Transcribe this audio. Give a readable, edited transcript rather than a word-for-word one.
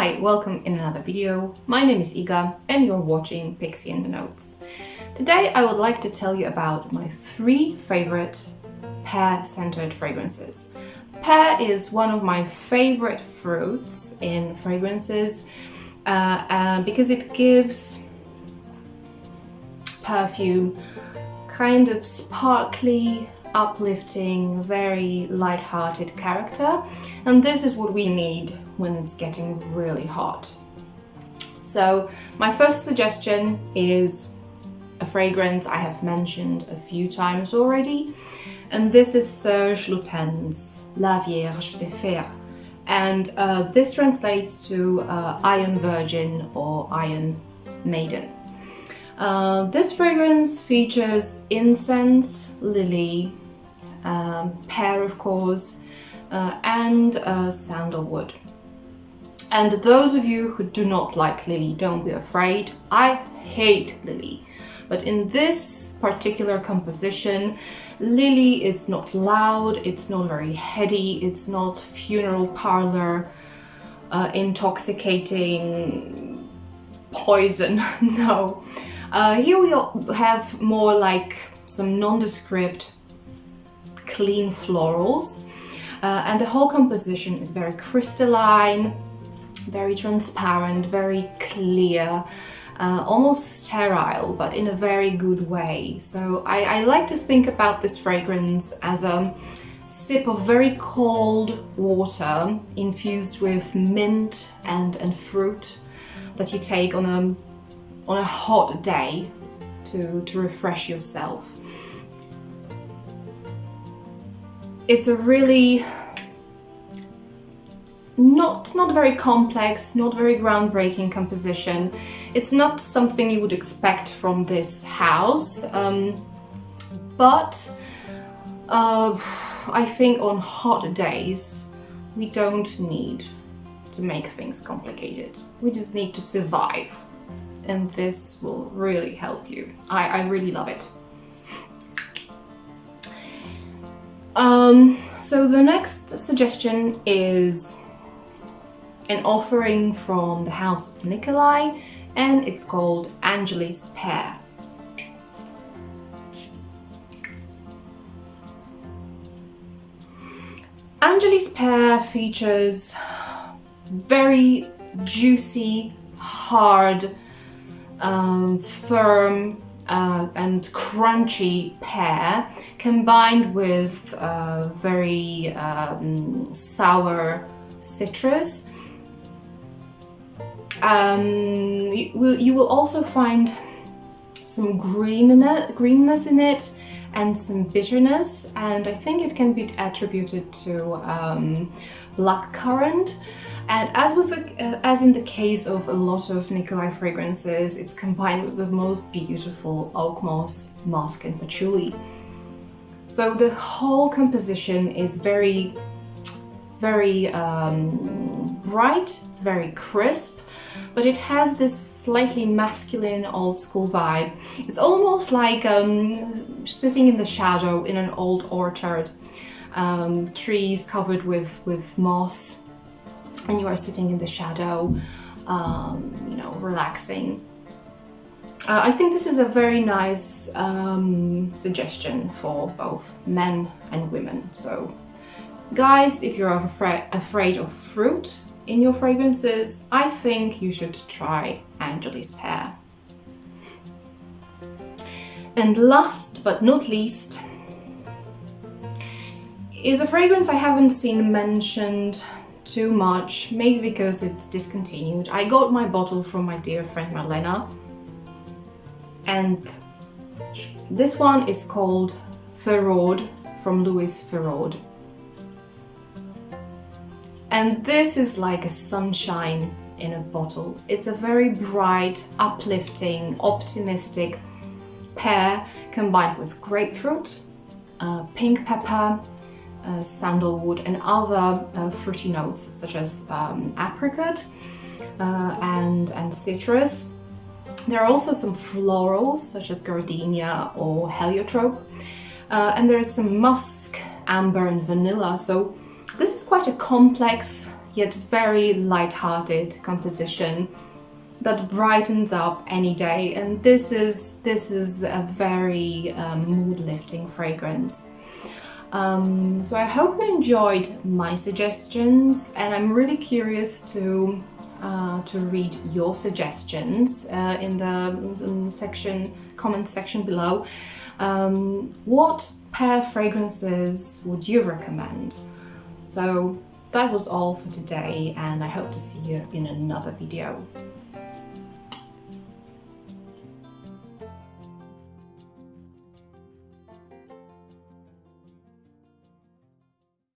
Hi, welcome in another video. My name is Iga and you're watching Pixie in the Notes. Today I would like to tell you about my 3 favorite pear-scented fragrances. Pear is one of my favorite fruits in fragrances because it gives perfume kind of sparkly, uplifting, very light-hearted character, and this is what we need when it's getting really hot. So my first suggestion is a fragrance I have mentioned a few times already, and this is Serge Lutens, La Vierge de Ferre, and this translates to Iron Virgin or Iron Maiden. This fragrance features incense, lily, pear of course, and sandalwood. And those of you who do not like lily, don't be afraid. I hate lily. But in this particular composition, lily is not loud, it's not very heady, it's not funeral parlor, intoxicating poison, no. Here we have more like some nondescript, clean florals, and the whole composition is very crystalline, very transparent, very clear, almost sterile, but in a very good way. So I like to think about this fragrance as a sip of very cold water infused with mint and fruit that you take on a hot day to refresh yourself. It's a really not very complex, not very groundbreaking composition. It's not something you would expect from this house, but I think on hot days we don't need to make things complicated. We just need to survive, and this will really help you. I really love it. So the next suggestion is an offering from the house of Nikolai, and it's called Angelique's PEAR. Angelique's PEAR features very juicy, hard, firm and crunchy pear combined with very sour citrus. You will also find some greenness in it and some bitterness, and I think it can be attributed to blackcurrant. And as in the case of a lot of Nikolai fragrances, it's combined with the most beautiful oak moss, musk and patchouli. So the whole composition is very bright, very crisp, but it has this slightly masculine old school vibe. It's almost like sitting in the shadow in an old orchard, trees covered with moss, and you are sitting in the shadow, relaxing. I think this is a very nice suggestion for both men and women. So guys, if you're afraid of fruit in your fragrances, I think you should try Angelique's PEAR. And last but not least is a fragrance I haven't seen mentioned too much, maybe because it's discontinued. I got my bottle from my dear friend Marlena, and this one is called Feraud from Feraud. And this is like a sunshine in a bottle. It's a very bright, uplifting, optimistic pear combined with grapefruit, pink pepper, sandalwood and other fruity notes such as apricot and citrus. There are also some florals such as gardenia or heliotrope, and there is some musk, amber and vanilla. So this is quite a complex yet very light-hearted composition that brightens up any day, and this is a very mood-lifting fragrance. So I hope you enjoyed my suggestions, and I'm really curious to read your suggestions in the comment section below. What PEAR fragrances would you recommend? So that was all for today, and I hope to see you in another video.